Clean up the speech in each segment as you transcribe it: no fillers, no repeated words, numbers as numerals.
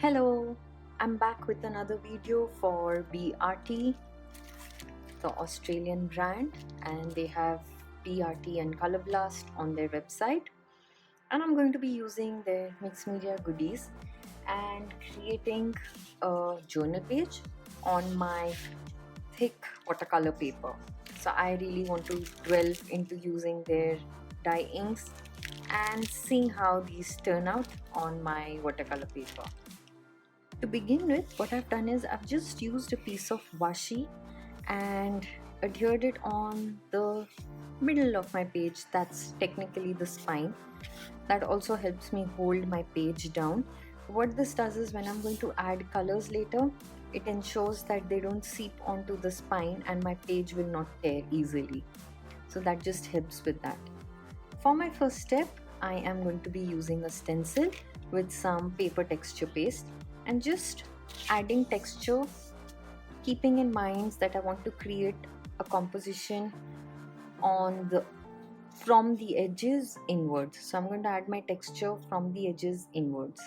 Hello, I'm back with another video for Bee Arty, the Australian brand, and they have Bee Arty and Color Blast on their website. And I'm going to be using their mixed media goodies and creating a journal page on my thick watercolor paper. So I really want to delve into using their dye inks and seeing how these turn out on my watercolor paper. To begin with, what I've done is I've just used a piece of washi and adhered it on the middle of my page. That's technically the spine. That also helps me hold my page down. What this does is when I'm going to add colors later, it ensures that they don't seep onto the spine and my page will not tear easily. So that just helps with that. For my first step, I am going to be using a stencil with some paper texture paste and just adding texture, keeping in mind that I want to create a composition from the edges inwards. So I'm going to add my texture from the edges inwards.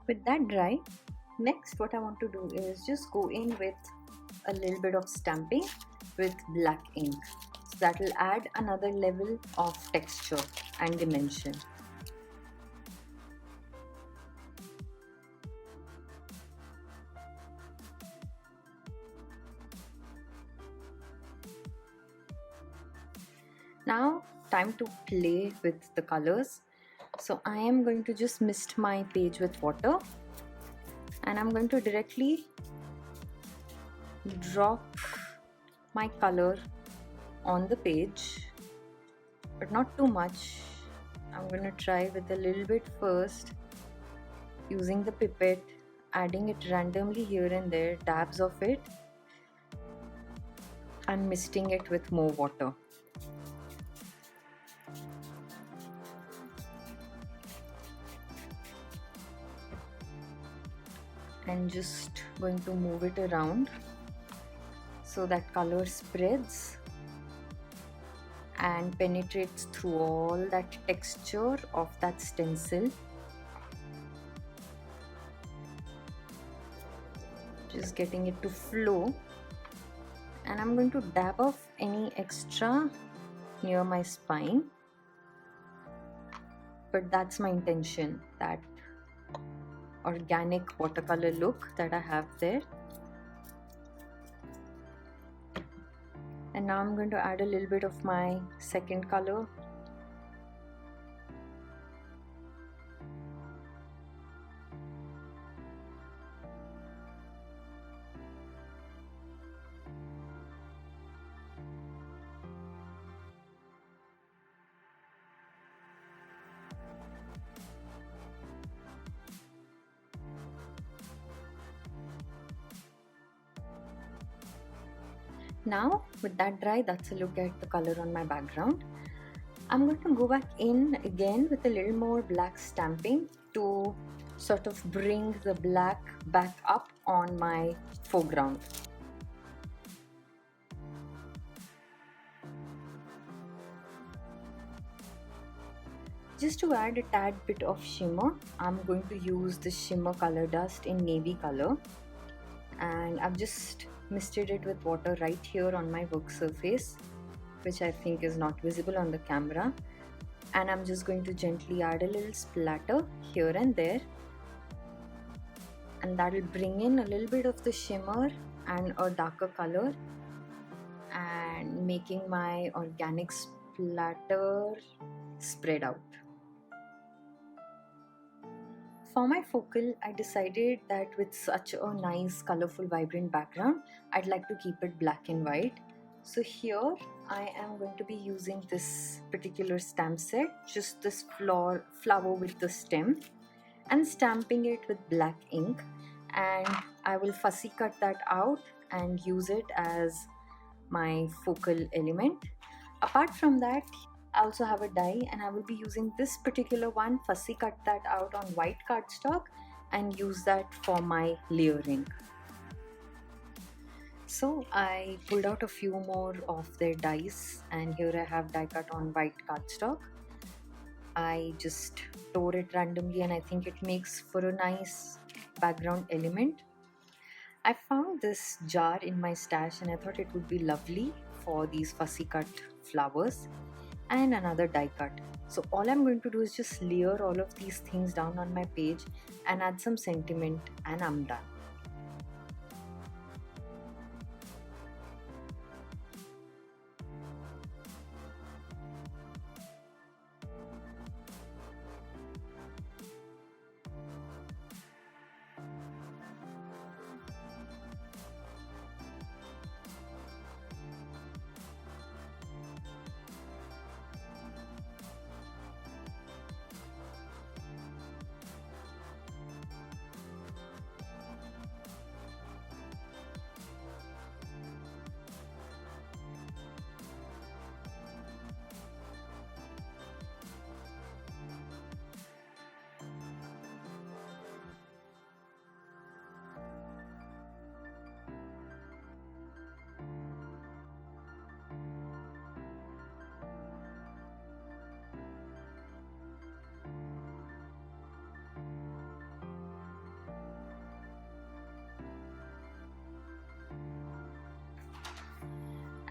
With that dry, next what I want to do is just go in with a little bit of stamping with black ink. So that will add another level of texture and dimension. Now time to play with the colors. So I am going to just mist my page with water and I'm going to directly drop my color on the page, but not too much. I'm going to try with a little bit first, using the pipette, adding it randomly here and there, dabs of it, and misting it with more water. And just going to move it around so that color spreads and penetrates through all that texture of that stencil. Just getting it to flow, and I'm going to dab off any extra near my spine, but that's my intention, that organic watercolor look that I have there. And now I'm going to add a little bit of my second color. Now with that dry, that's a look at the color on my background. I'm going to go back in again with a little more black stamping to sort of bring the black back up on my foreground. Just to add a tad bit of shimmer, I'm going to use the Shimmer color dust in navy color, and I've just misted it with water right here on my work surface, which I think is not visible on the camera, and I'm just going to gently add a little splatter here and there, and that will bring in a little bit of the shimmer and a darker color and making my organic splatter spread out. For my focal, I decided that with such a nice, colorful, vibrant background, I'd like to keep it black and white. So here I am going to be using this particular stamp set, just this flower with the stem, and stamping it with black ink, and I will fussy cut that out and use it as my focal element. Apart from that, I also have a die, and I will be using this particular one, fussy cut that out on white cardstock and use that for my layering. So I pulled out a few more of their dies, and here I have die cut on white cardstock. I just tore it randomly, and I think it makes for a nice background element. I found this jar in my stash, and I thought it would be lovely for these fussy cut flowers, and another die cut. So all I'm going to do is just layer all of these things down on my page and add some sentiment, and I'm done.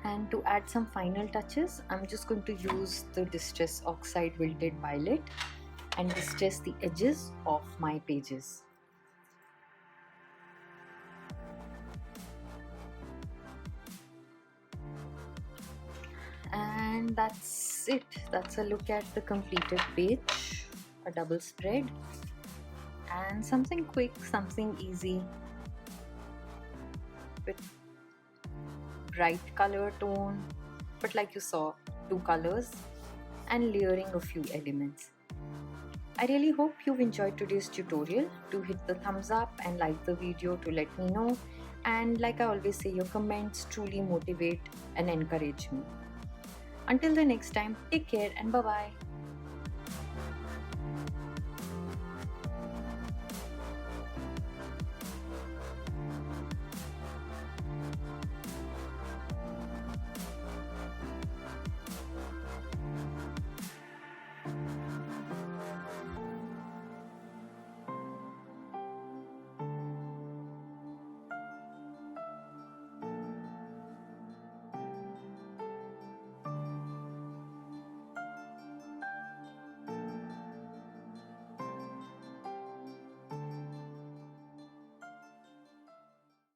And to add some final touches, I'm just going to use the Distress Oxide Wilted Violet and distress the edges of my pages. And that's it. That's a look at the completed page, a double spread, and something quick, something easy with bright color tone, but like you saw, 2 colors and layering a few elements. I really hope you've enjoyed today's tutorial. Do hit the thumbs up and like the video to let me know, and like I always say, your comments truly motivate and encourage me. Until the next time, take care and bye bye.